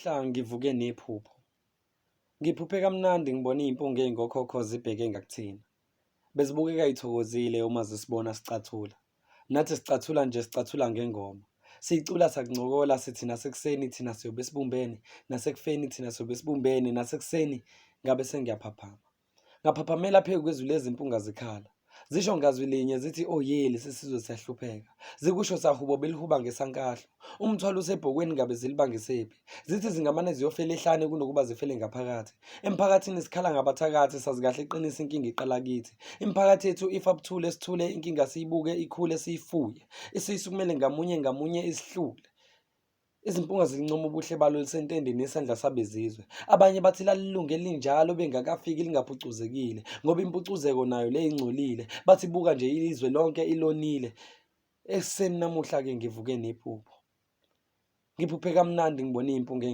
Namuhla ngivuke nephupho. Ngiphuphe kamnandi ngibona iy'mpunga ey'ngokhokho zibheke ngakuthina. Bezibukeka y'thokozile uma zisibona sicathula. Nathi sicathula nje sicathula ngengoma. Siyicula sakuncokola sithi nasekuseni thina siyobe sibumbene, nasekufeni thina siyobe sibumbene, nasekuseni ngabe sengiyaphaphama. Ngaphaphamela phezu kwezwi lezi mpunga zikhala. Zisho ngazwi linye zithi oyè lesi sizwe siyahlupheka. Zikusho sahubo belihuba ngesankahlo. Umthwalo usebhokweni ngabe zilibangisephi. Zithi zingamane ziyofela ehlane kunokuba zifele ngaphakathi. Emphakathini sikhala ngabathakathi sazi kahle iqinisa inkinga iqala kithi. Imiphakathi yethu ifa buthule sithule inkinga siyibuke ikhule siyifuye. Isisukumele ngamunye ngamunye isihlule. Izimpunga zincoma ubuhle balo lisentendeni isandla sabezizwe. Abanye bathi lalilunge linjalo bengakafiki lingaphucuzekile ngoba impucuzeko nayo le ingcolile. Bathi buka nje ilizwe lonke ilonile. Ekuseni namuhla ke ngivuke nephupho. Ngiphuphe kamnandi ngibona iy'mpunga